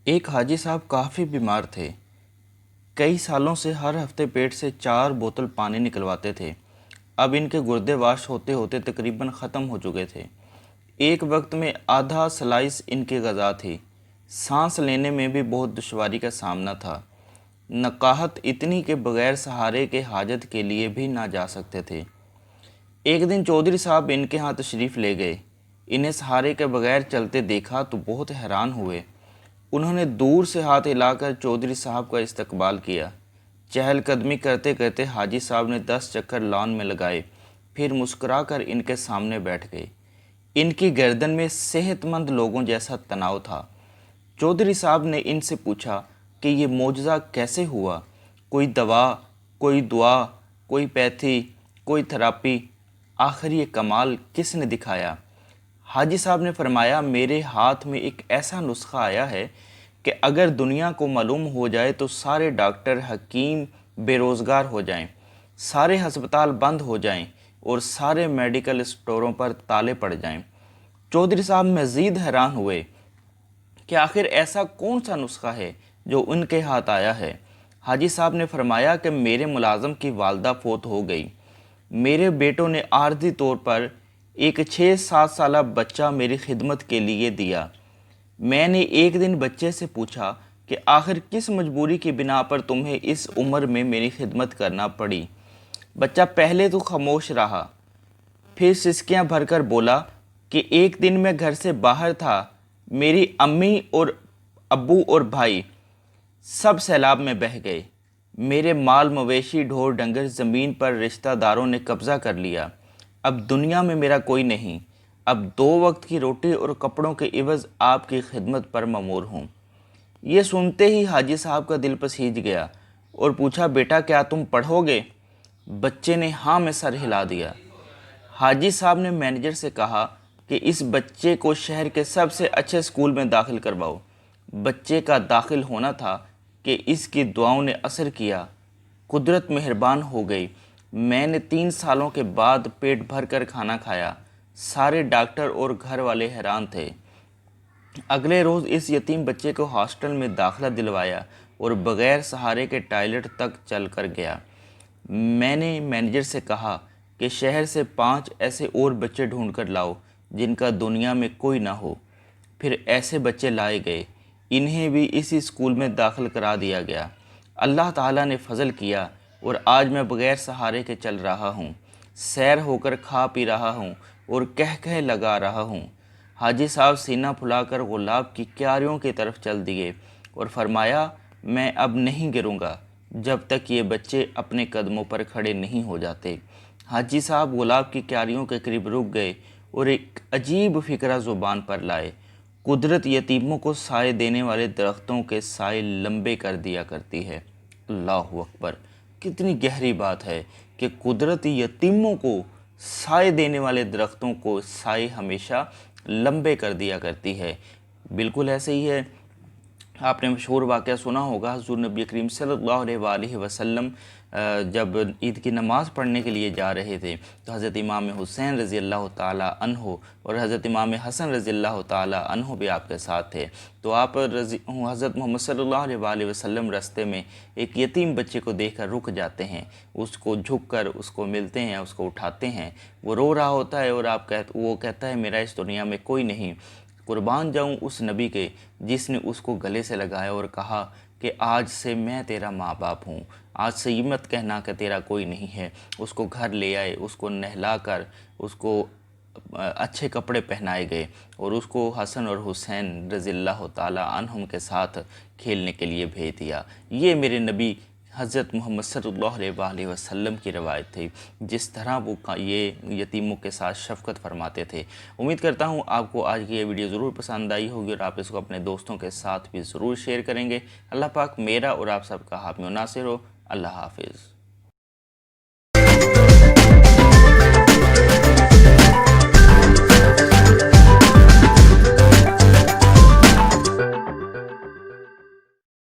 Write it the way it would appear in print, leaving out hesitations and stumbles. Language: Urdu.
ایک حاجی صاحب کافی بیمار تھے۔ کئی سالوں سے ہر ہفتے پیٹ سے 4 بوتل پانی نکلواتے تھے۔ اب ان کے گردے واش ہوتے ہوتے تقریباً ختم ہو چکے تھے۔ ایک وقت میں آدھا سلائس ان کی غذا تھی۔ سانس لینے میں بھی بہت دشواری کا سامنا تھا۔ نقاہت اتنی کہ بغیر سہارے کے حاجت کے لیے بھی نہ جا سکتے تھے۔ ایک دن چودھری صاحب ان کے ہاں تشریف لے گئے۔ انہیں سہارے کے بغیر چلتے دیکھا تو بہت حیران ہوئے۔ انہوں نے دور سے ہاتھ ہلا کر چودھری صاحب کا استقبال کیا۔ چہل قدمی کرتے کرتے حاجی صاحب نے 10 چکر لان میں لگائے، پھر مسکرا کر ان کے سامنے بیٹھ گئے۔ ان کی گردن میں صحت مند لوگوں جیسا تناؤ تھا۔ چودھری صاحب نے ان سے پوچھا کہ یہ معجزہ کیسے ہوا؟ کوئی دوا، کوئی دعا، کوئی پیتھی، کوئی تھراپی، آخر یہ کمال کس نے دکھایا؟ حاجی صاحب نے فرمایا، میرے ہاتھ میں ایک ایسا نسخہ آیا ہے کہ اگر دنیا کو معلوم ہو جائے تو سارے ڈاکٹر حکیم بے روزگار ہو جائیں، سارے ہسپتال بند ہو جائیں اور سارے میڈیکل اسٹوروں پر تالے پڑ جائیں۔ چودھری صاحب مزید حیران ہوئے کہ آخر ایسا کون سا نسخہ ہے جو ان کے ہاتھ آیا ہے؟ حاجی صاحب نے فرمایا کہ میرے ملازم کی والدہ فوت ہو گئی۔ میرے بیٹوں نے عارضی طور پر ایک 6-7 سالہ بچہ میری خدمت کے لیے دیا۔ میں نے ایک دن بچے سے پوچھا کہ آخر کس مجبوری کی بنا پر تمہیں اس عمر میں میری خدمت کرنا پڑی؟ بچہ پہلے تو خاموش رہا، پھر سسکیاں بھر کر بولا کہ ایک دن میں گھر سے باہر تھا، میری امی اور ابو اور بھائی سب سیلاب میں بہہ گئے۔ میرے مال مویشی ڈھور ڈنگر زمین پر رشتہ داروں نے قبضہ کر لیا۔ اب دنیا میں میرا کوئی نہیں۔ اب 2 وقت کی روٹی اور کپڑوں کے عوض آپ کی خدمت پر مامور ہوں۔ یہ سنتے ہی حاجی صاحب کا دل پسیج گیا اور پوچھا، بیٹا کیا تم پڑھو گے؟ بچے نے ہاں میں سر ہلا دیا۔ حاجی صاحب نے مینیجر سے کہا کہ اس بچے کو شہر کے سب سے اچھے اسکول میں داخل کرواؤ۔ بچے کا داخل ہونا تھا کہ اس کی دعاؤں نے اثر کیا۔ قدرت مہربان ہو گئی۔ میں نے 3 سالوں کے بعد پیٹ بھر کر کھانا کھایا۔ سارے ڈاکٹر اور گھر والے حیران تھے۔ اگلے روز اس یتیم بچے کو ہاسٹل میں داخلہ دلوایا اور بغیر سہارے کے ٹائلٹ تک چل کر گیا۔ میں نے مینیجر سے کہا کہ شہر سے 5 ایسے اور بچے ڈھونڈ کر لاؤ جن کا دنیا میں کوئی نہ ہو۔ پھر ایسے بچے لائے گئے۔ انہیں بھی اسی اسکول میں داخل کرا دیا گیا۔ اللہ تعالیٰ نے فضل کیا اور آج میں بغیر سہارے کے چل رہا ہوں، سیر ہو کر کھا پی رہا ہوں اور کہہ لگا رہا ہوں۔ حاجی صاحب سینہ پھلا کر گلاب کی کیاریوں کی طرف چل دیے اور فرمایا، میں اب نہیں گروں گا جب تک یہ بچے اپنے قدموں پر کھڑے نہیں ہو جاتے۔ حاجی صاحب گلاب کی کیاریوں کے قریب رک گئے اور ایک عجیب فکرہ زبان پر لائے۔ قدرت یتیموں کو سائے دینے والے درختوں کے سائے لمبے کر دیا کرتی ہے۔ اللہ اکبر! کتنی گہری بات ہے کہ قدرت یتیموں کو سائے دینے والے درختوں کو سائے ہمیشہ لمبے کر دیا کرتی ہے۔ بالکل ایسے ہی ہے۔ آپ نے مشہور واقعہ سنا ہوگا، حضور نبی کریم صلی اللہ علیہ وآلہ وسلم جب عید کی نماز پڑھنے کے لیے جا رہے تھے تو حضرت امام حسین رضی اللہ تعالیٰ عنہ اور حضرت امام حسن رضی اللہ تعالیٰ عنہ بھی آپ کے ساتھ تھے۔ تو آپ حضرت محمد صلی اللہ علیہ وآلہ وسلم راستے میں ایک یتیم بچے کو دیکھ کر رک جاتے ہیں، اس کو جھک کر اس کو ملتے ہیں، اس کو اٹھاتے ہیں۔ وہ رو رہا ہوتا ہے اور وہ کہتا ہے، میرا اس دنیا میں کوئی نہیں، قربان جاؤں اس نبی کے جس نے اس کو گلے سے لگایا اور کہا کہ آج سے میں تیرا ماں باپ ہوں، آج سے یہ مت کہنا کہ تیرا کوئی نہیں ہے۔ اس کو گھر لے آئے، اس کو نہلا کر اس کو اچھے کپڑے پہنائے گئے اور اس کو حسن اور حسین رضی اللہ تعالیٰ عنہم کے ساتھ کھیلنے کے لیے بھیج دیا۔ یہ میرے نبی حضرت محمد صلی اللہ علیہ وآلہ وسلم کی روایت تھی، جس طرح وہ یہ یتیموں کے ساتھ شفقت فرماتے تھے۔ امید کرتا ہوں آپ کو آج کی یہ ویڈیو ضرور پسند آئی ہوگی اور آپ اس کو اپنے دوستوں کے ساتھ بھی ضرور شیئر کریں گے۔ اللہ پاک میرا اور آپ سب کا حامی و ناصر ہو۔ اللہ حافظ۔